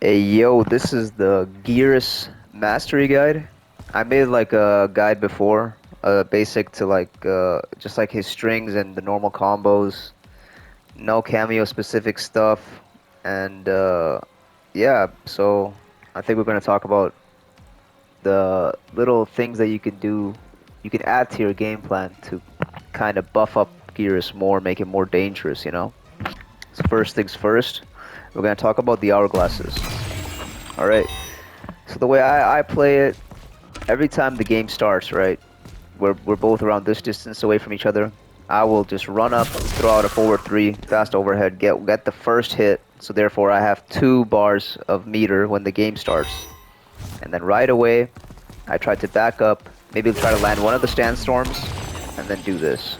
Hey yo, this is the Geras Mastery Guide. I made like a guide before, basic to like just like his strings and the normal combos, no cameo specific stuff, and yeah. So I think we're gonna talk about the little things that you can do, you can add to your game plan to kind of buff up Geras more, make it more dangerous. So first things first, we're gonna talk about the hourglasses. All right. So the way I play it, every time the game starts, right, we're both around this distance away from each other. I will just run up, throw out a forward three, fast overhead, get the first hit. So therefore, I have 2 bars of meter when the game starts, and then right away, I try to back up, maybe try to land one of the sandstorms, and then do this,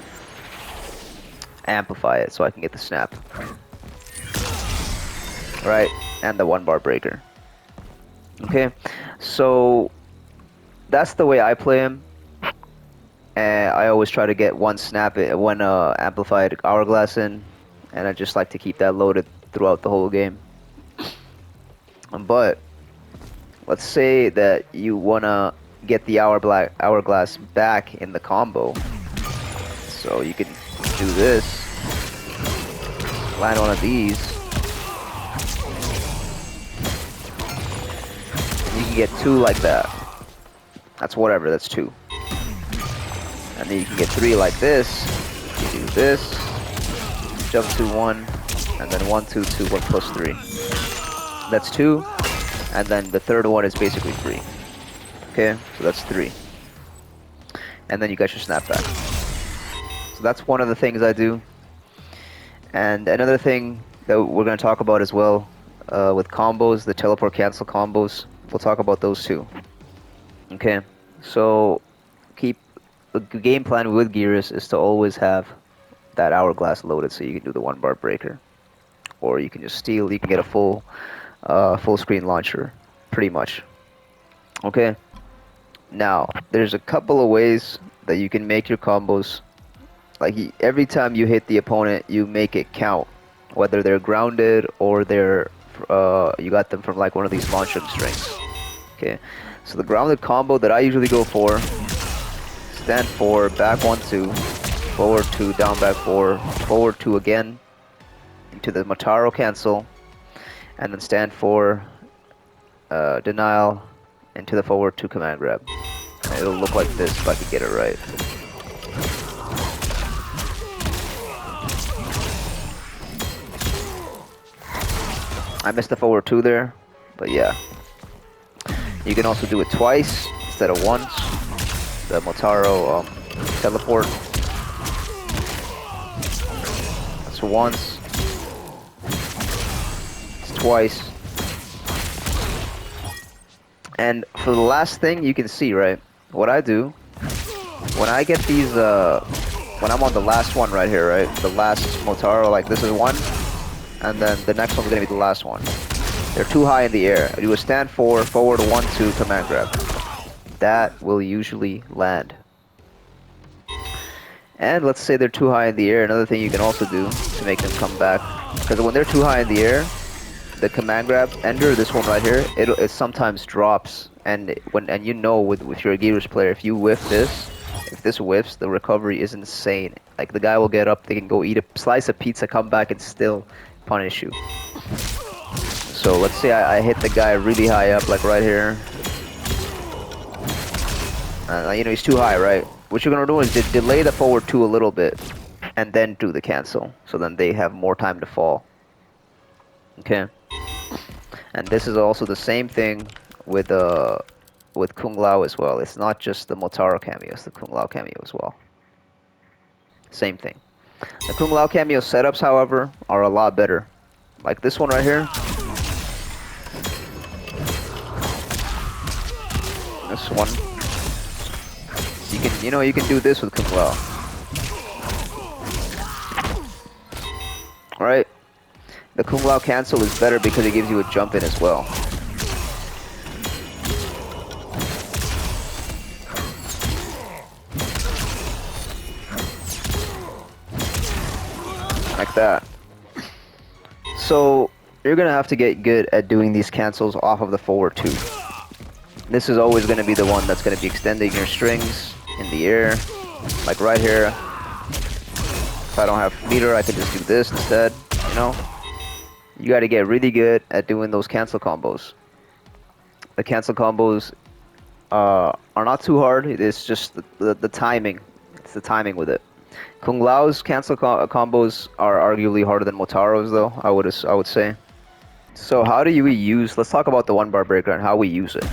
amplify it so I can get the snap, right, and the 1 bar breaker. Okay, so that's the way I play him. And I always try to get one amplified hourglass in, and I just like to keep that loaded throughout the whole game. But let's say that you wanna get the hourglass back in the combo, so you can do this, land one of these, and you can get 2 like that. That's whatever. That's 2. And then you can get 3 like this. You do this, jump to 1, and then 1, 2, 2, 1 plus 3. That's 2, and then the third one is basically 3. Okay, so that's 3. And then you got your snapback. So that's one of the things I do. And another thing that we're going to talk about as well with combos, the teleport cancel combos, we'll talk about those too. Okay, so keep the game plan with Geras is to always have that hourglass loaded so you can do the 1 bar breaker, or you can just steal. You can get a full screen launcher, pretty much. Okay. Now there's a couple of ways that you can make your combos. Like every time you hit the opponent, you make it count, whether they're grounded or they're you got them from like one of these launch strings. Okay. So the grounded combo that I usually go for: stand 4, back 1, 2, forward 2, down back 4, forward 2 again, into the Motaro cancel, and then stand 4, denial, into the forward 2 command grab. And it'll look like this if I can get it right. I missed the forward 2 there, but yeah. You can also do it twice instead of once. The Motaro teleport. That's once. It's twice. And for the last thing, you can see, right, what I do when I get these when I'm on the last one right here, right, the last Motaro, like this is 1, and then the next one's gonna be the last one. They're too high in the air. I do a stand 4, forward 1, 2 command grab. That will usually land. And let's say they're too high in the air. Another thing you can also do to make them come back, because when they're too high in the air, the command grab ender, this one right here, it sometimes drops. And you know, with your Geras player, if you whiff this, if this whiffs, the recovery is insane. Like the guy will get up, they can go eat a slice of pizza, come back, and still punish you. So let's say I hit the guy really high up, like right here. You know, he's too high, right? What you're gonna do is delay the forward 2 a little bit, and then do the cancel. So then they have more time to fall. Okay. And this is also the same thing with Kung Lao as well. It's not just the Motaro cameo, it's the Kung Lao cameo as well. Same thing. The Kung Lao cameo setups, however, are a lot better. Like this one right here. This one. You can do this with Kung Lao. Alright? The Kung Lao cancel is better because it gives you a jump in as well. Like that. So you're gonna have to get good at doing these cancels off of the forward 2. This is always gonna be the one that's gonna be extending your strings in the air. Like right here. If I don't have meter, I can just do this instead, you know? You gotta get really good at doing those cancel combos. The cancel combos are not too hard, it's just the timing. It's the timing with it. Kung Lao's cancel combos are arguably harder than Motaro's though, I would say. So how do we use, let's talk about the one bar breaker and how we use it.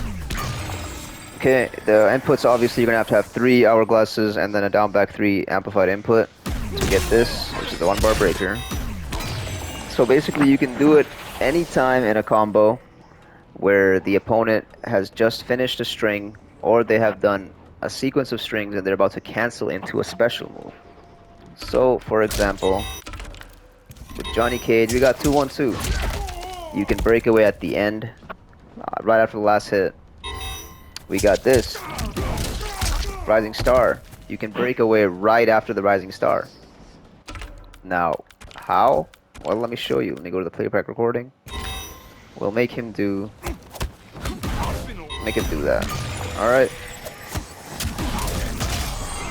Okay, the inputs obviously you're gonna have to have 3 hourglasses and then a down back 3 amplified input to get this, which is the one bar breaker. So basically you can do it anytime in a combo where the opponent has just finished a string or they have done a sequence of strings and they're about to cancel into a special move. So for example, with Johnny Cage we got 2-1-2. You can break away at the end, right after the last hit. We got this, Rising Star. You can break away right after the Rising Star. Now, how? Well, let me show you. Let me go to the playback recording. We'll make him do that. Alright.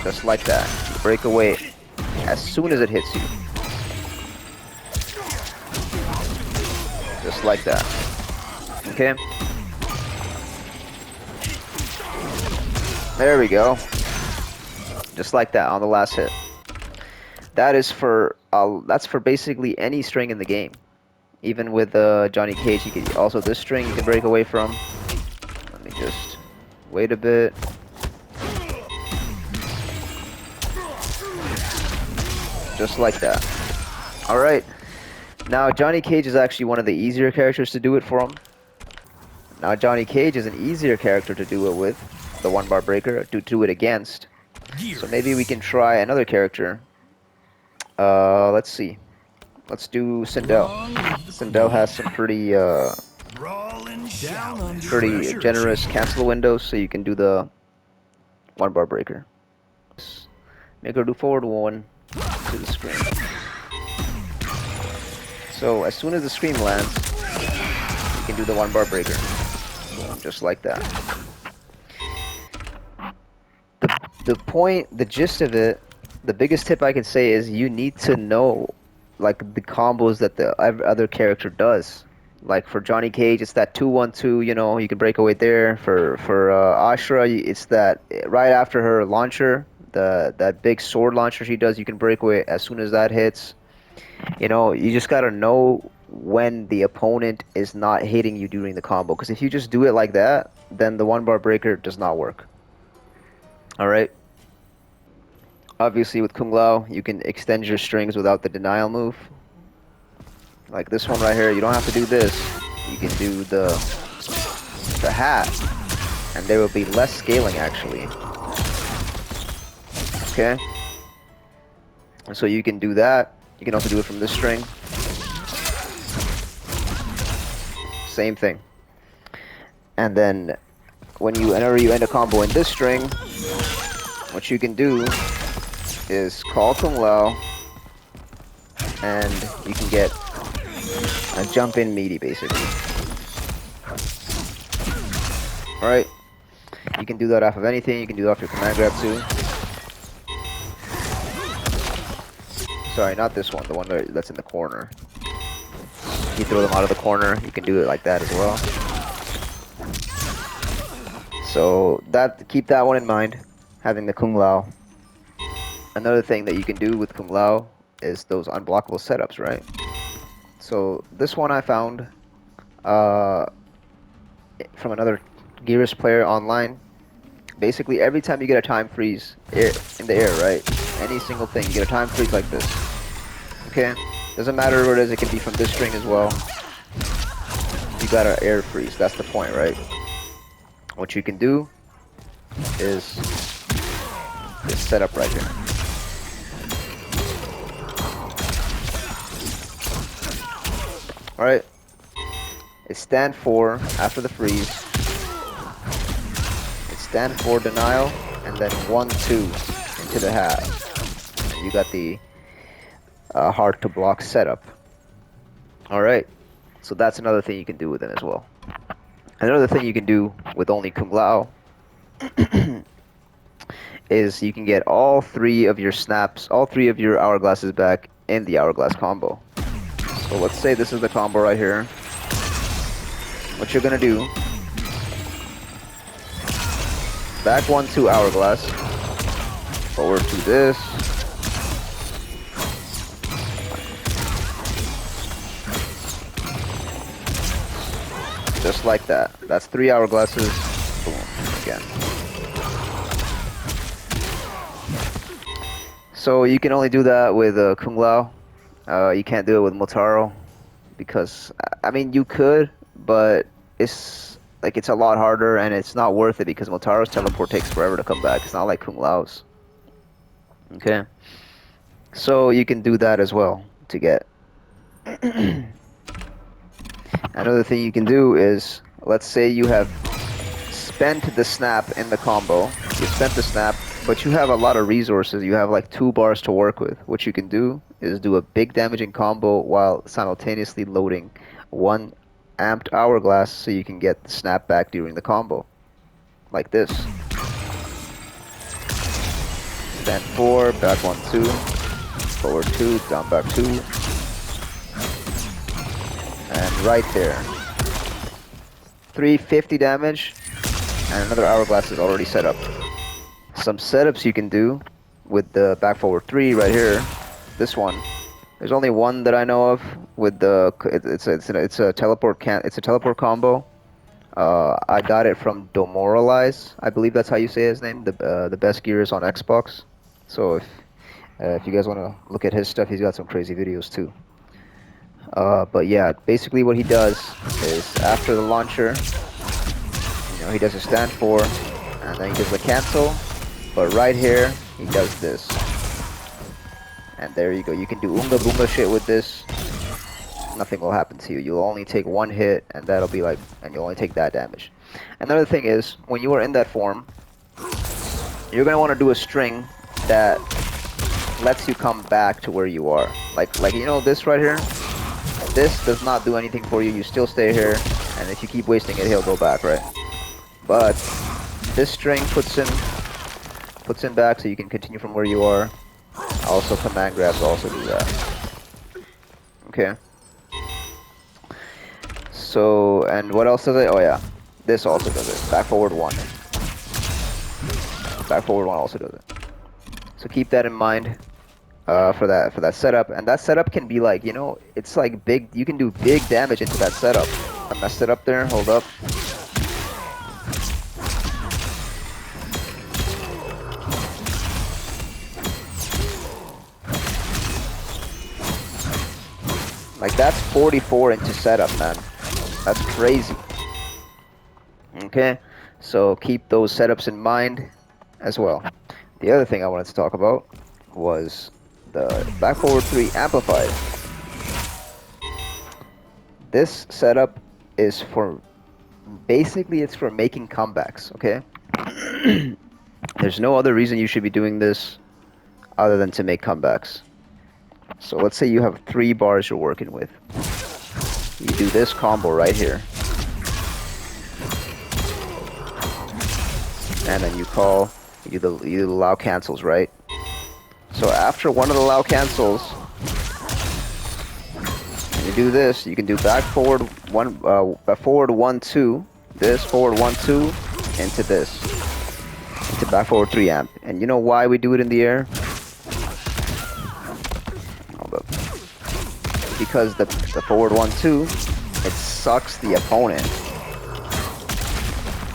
Just like that. You break away as soon as it hits you. Just like that. Okay? There we go. Just like that on the last hit. That is for that's for basically any string in the game. Even with Johnny Cage, you can also this string you can break away from. Let me just wait a bit. Just like that. All right. Now Johnny Cage is actually one of the easier characters to do it for him. Now Johnny Cage is an easier character to do it with, the one bar breaker, to do it against. So maybe we can try another character. Let's see. Let's do Sindel. Sindel has some pretty generous cancel windows, so you can do the one bar breaker. Make her do forward 1 to the screen. So as soon as the scream lands, you can do the one bar breaker. Just like that. The gist of it, the biggest tip I can say is you need to know like the combos that the other character does. Like for Johnny Cage, it's that 2-1-2, you know, you can break away there. For Ashura, it's that right after her launcher, that big sword launcher she does, you can break away as soon as that hits. You know, you just gotta know when the opponent is not hitting you during the combo, because if you just do it like that, then the one bar breaker does not work. Alright? Obviously with Kung Lao, you can extend your strings without the denial move. Like this one right here, you don't have to do this. You can do the hat, and there will be less scaling actually. Okay? So you can do that. You can also do it from this string. Same thing. And then whenever you end a combo in this string, what you can do is call Kung Lao, and you can get a jump in meaty basically. Alright. You can do that off of anything, you can do it off your command grab too. Sorry, not this one, the one that's in the corner. You throw them out of the corner, you can do it like that as well. So keep that one in mind, having the Kung Lao. Another thing that you can do with Kung Lao is those unblockable setups, right? So this one I found from another Geras player online. Basically, every time you get a time freeze in the air, right? Any single thing, you get a time freeze like this. Okay? Doesn't matter where it is, it can be from this string as well. You got an air freeze, that's the point, right? What you can do is this setup right here. Alright. It's stand 4 after the freeze. It's stand 4 denial, and then 1-2 into the hat. And you got the hard to block setup. Alright. So that's another thing you can do with him as well. Another thing you can do with only Kung Lao is you can get all three of your snaps, all three of your hourglasses back in the hourglass combo. So let's say this is the combo right here. What you're gonna do, back 1-2 hourglass, forward to this, just like that. That's 3 hourglasses, boom, again. So you can only do that with Kung Lao. You can't do it with Motaro because, I mean, you could, but it's a lot harder and it's not worth it because Motaro's teleport takes forever to come back. It's not like Kung Lao's. Okay, so you can do that as well to get. Another thing you can do is, let's say you have spent the snap in the combo. You spent the snap, but you have a lot of resources. You have like 2 bars to work with. What you can do is do a big damaging combo while simultaneously loading 1 amped hourglass so you can get the snap back during the combo. Like this. Stand 4, back 1-2, forward 2, down back 2. And right there. 350 damage, and another hourglass is already set up. Some setups you can do with the back forward 3 right here. This one. There's only one that I know of with the it's a teleport combo. I got it from Demoralize. I believe that's how you say his name. The best Geras on Xbox. So if you guys want to look at his stuff, he's got some crazy videos too. But yeah, basically what he does is after the launcher, he does a stand 4, and then he does the cancel. But right here, he does this. And there you go. You can do Oomba Boomba shit with this. Nothing will happen to you. You'll only take 1 hit, and that'll be like, and you'll only take that damage. Another thing is, when you are in that form, you're gonna want to do a string that lets you come back to where you are. Like this right here. This does not do anything for you. You still stay here, and if you keep wasting it, he'll go back, right? But this string puts him back, so you can continue from where you are. Also, command grabs also do that. Okay. So, and what else does it? Oh yeah, this also does it. Back forward 1. Back forward 1 also does it. So keep that in mind for that setup. And that setup can be like, it's like big. You can do big damage into that setup. I messed it up there. Hold up. Like, that's 44 into setup, man. That's crazy. Okay, so keep those setups in mind as well. The other thing I wanted to talk about was the back forward 3 amplified. This setup is for, basically it's for making comebacks, okay? There's no other reason you should be doing this other than to make comebacks. So let's say you have 3 bars you're working with. You do this combo right here. And then you do the Lao cancels, right? So after one of the Lao cancels, you do this, you can do back forward 1-2, this forward 1-2, into this. Into back forward 3 amp. And you know why we do it in the air? Because the forward 1-2, it sucks the opponent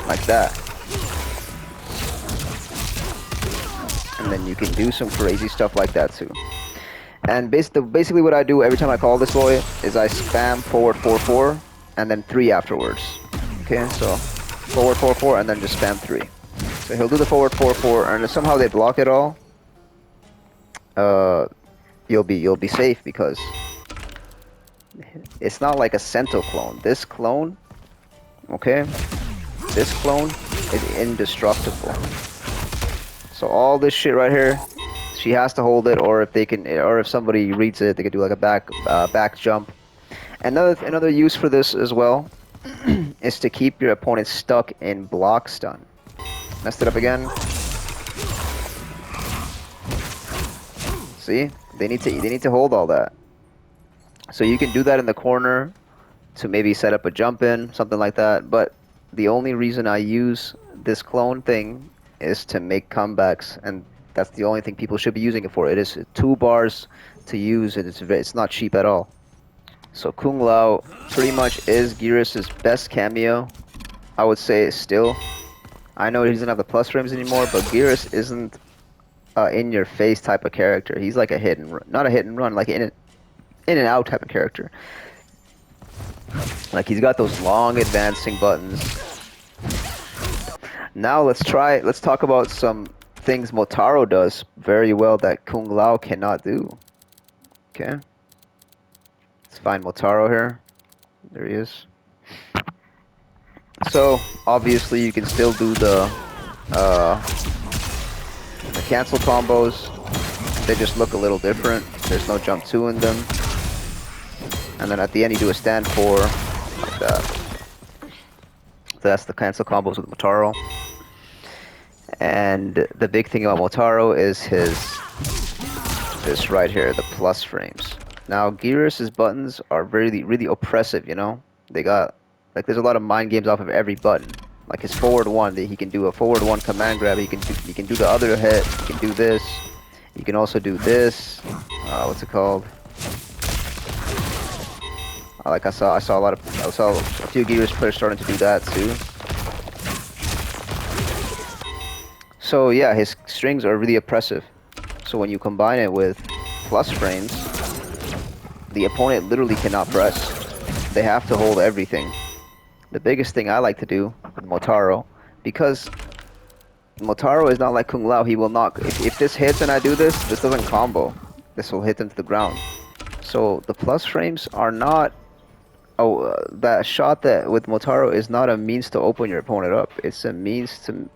like that, and then you can do some crazy stuff like that too. And basically what I do every time I call this boy is I spam forward 4-4 and then 3 afterwards. Okay, so forward 4-4 and then just spam 3. So he'll do the forward 4-4, and if somehow they block it all, you'll be safe because it's not like a Cento clone. This clone, okay, this clone is indestructible. So all this shit right here, she has to hold it, or if somebody reads it, they can do like a back jump. Another use for this as well is to keep your opponent stuck in block stun. Messed it up again. See, they need to hold all that. So you can do that in the corner to maybe set up a jump in, something like that. But the only reason I use this clone thing is to make comebacks, and that's the only thing people should be using it for. It is 2 bars to use, and it's not cheap at all. So Kung Lao pretty much is Geras' best cameo, I would say still. I know he doesn't have the plus frames anymore, but Geras isn't in-your-face type of character. He's like a hit and run, not a hit and run, like in and out type of character. Like he's got those long advancing buttons. Now let's talk about some things Motaro does very well that Kung Lao cannot do. Okay. Let's find Motaro here. There he is. So obviously you can still do the cancel combos. They just look a little different. There's no jump 2 in them. And then at the end you do a stand 4 like that. So that's the cancel combos with Motaro. And the big thing about Motaro is this right here, the plus frames. Now Geras' buttons are really oppressive, you know? They got, like, there's a lot of mind games off of every button. Like his forward 1, he can do a forward 1 command grab, he can do the other hit, he can do this. You can also do this. What's it called? Like I saw a few Geras players starting to do that too. So yeah, his strings are really oppressive. So when you combine it with plus frames, the opponent literally cannot press. They have to hold everything. The biggest thing I like to do with Motaro, because Motaro is not like Kung Lao, he will not, if this hits and I do this doesn't combo. This will hit them to the ground. So the plus frames are not, that shot that with Motaro is not a means to open your opponent up. It's a means to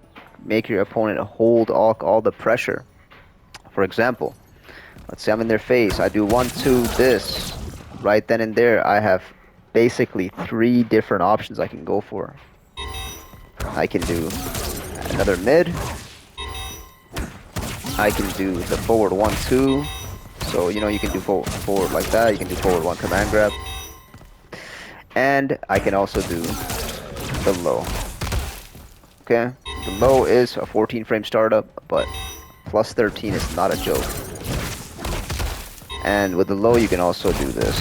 make your opponent hold all the pressure. For example, let's say I'm in their face, I do 1, 2, this. Right then and there, I have basically 3 different options I can go for. I can do another mid. I can do the forward 1, 2. So, you know, you can do forward like that. You can do forward 1 command grab. And I can also do the low. Okay? The low is a 14 frame startup, but plus 13 is not a joke. And with the low, you can also do this.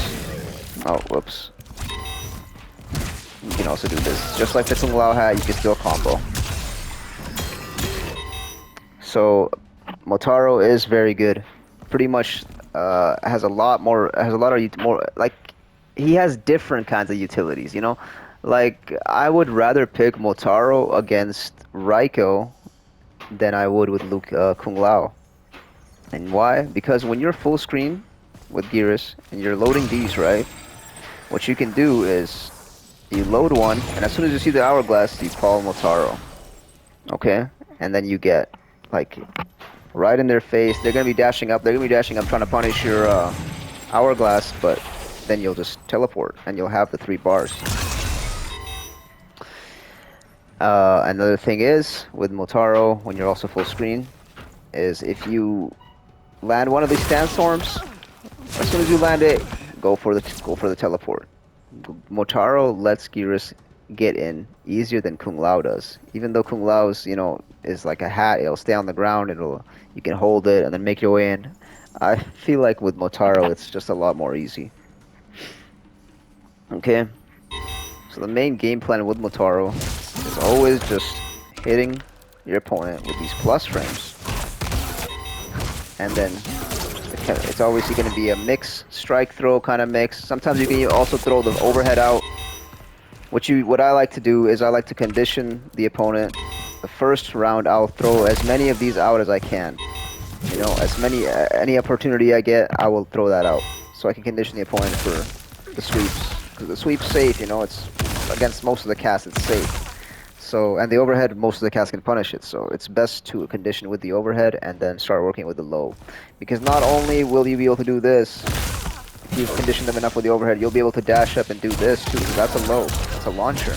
Oh, whoops. You can also do this. Just like the Kung Lao hat, you can still combo. So, Motaro is very good. Pretty much has a lot more, like, he has different kinds of utilities, you know? Like, I would rather pick Motaro against Raiko than I would with Kung Lao. And why? Because when you're full screen with Geras and you're loading these, right? What you can do is you load one, and as soon as you see the hourglass, you call Motaro. Okay? And then you get, like, right in their face. They're gonna be dashing up. They're gonna be dashing up trying to punish your hourglass, but then you'll just teleport and you'll have the 3 bars. Another thing is with Motaro, when you're also full screen, is if you land one of these sandstorms, as soon as you land it, go for the teleport. Motaro lets Geras get in easier than Kung Lao does. Even though Kung Lao's, you know, is like a hat, it'll stay on the ground, you can hold it and then make your way in. I feel like with Motaro, it's just a lot more easy. Okay, so the main game plan with Motaro is always just hitting your opponent with these plus frames. And then it's always going to be a mix, strike throw kind of mix. Sometimes you can also throw the overhead out. What I like to do is I like to condition the opponent. The first round I'll throw as many of these out as I can. You know, any opportunity I get, I will throw that out. So I can condition the opponent for the sweeps. Because the sweep's safe, you know, it's against most of the cast, it's safe. So, and the overhead, most of the cast can punish it. So it's best to condition with the overhead and then start working with the low. Because not only will you be able to do this, if you've conditioned them enough with the overhead, you'll be able to dash up and do this too, because that's a low. That's a launcher.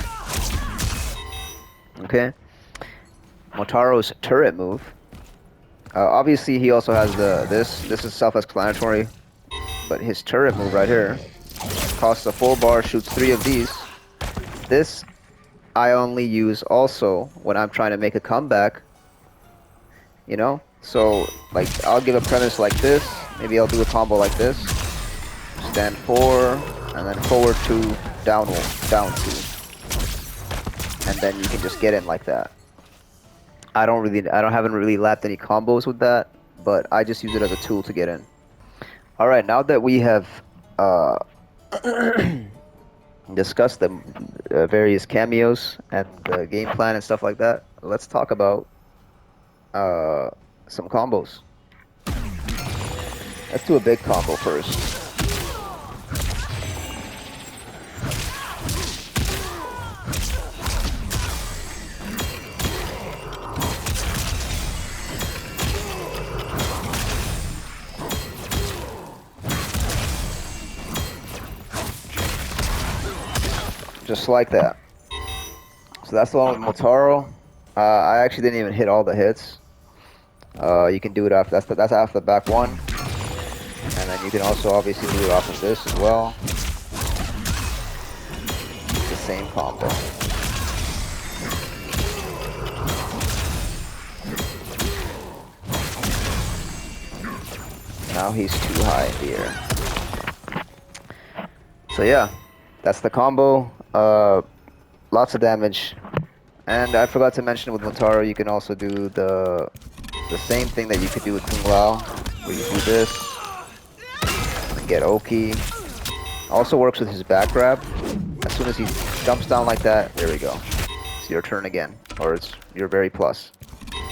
Okay? Motaro's turret move. Obviously, he also has this. This is self-explanatory. But his turret move right here costs a full bar, shoots 3 of these. This I only use also when I'm trying to make a comeback. You know? So, like, I'll give a premise like this. Maybe I'll do a combo like this. Stand 4, and then forward 2, down 2. And then you can just get in like that. haven't really lapped any combos with that, but I just use it as a tool to get in. Alright, now that we have discussed the various cameos and the game plan and stuff like that, let's talk about some combos. Let's do a big combo first. Just like that. So that's the one with Motaro. I actually didn't even hit all the hits. You can do it after that's after the back one, and then you can also obviously do it off of this as well. It's the same combo. Now he's too high in the air. So yeah, that's the combo. Lots of damage. And I forgot to mention with Motaro, you can also do the same thing that you could do with Kung Lao, where you do this and get Oki. Also works with his back grab. As soon as he jumps down like that, there we go. It's your turn again, or it's your very plus.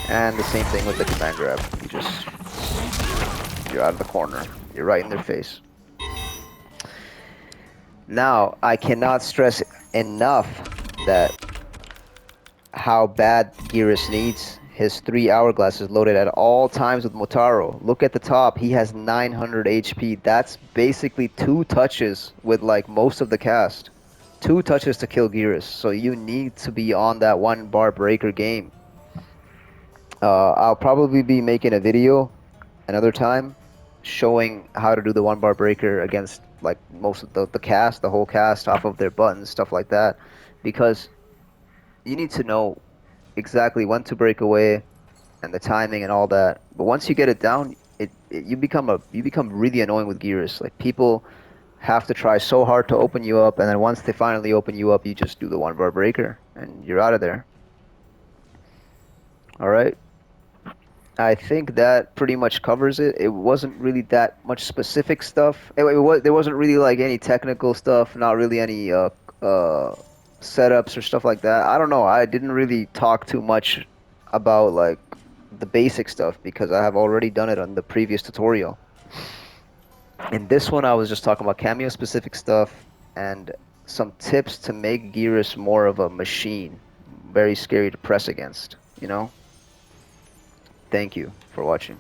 And the same thing with the command grab. You're out of the corner. You're right in their face. Now, I cannot stress enough that how bad Geras needs his 3 hourglasses loaded at all times with Motaro. Look at the top, he has 900 HP. That's basically 2 touches with like most of the cast. 2 touches to kill Geras, so you need to be on that 1 bar breaker game. I'll probably be making a video another time showing how to do the 1 bar breaker against like most of the cast, the whole cast, off of their buttons, stuff like that, because you need to know exactly when to break away and the timing and all that. But once you get it down, you become really annoying with Geras. Like, people have to try so hard to open you up, and then once they finally open you up, you just do the 1 bar breaker and you're out of there. All right. I think that pretty much covers it. It wasn't really that much specific stuff. There wasn't really like any technical stuff, not really any setups or stuff like that. I don't know. I didn't really talk too much about like the basic stuff because I have already done it on the previous tutorial. In this one, I was just talking about cameo specific stuff and some tips to make Geras more of a machine. Very scary to press against, you know? Thank you for watching.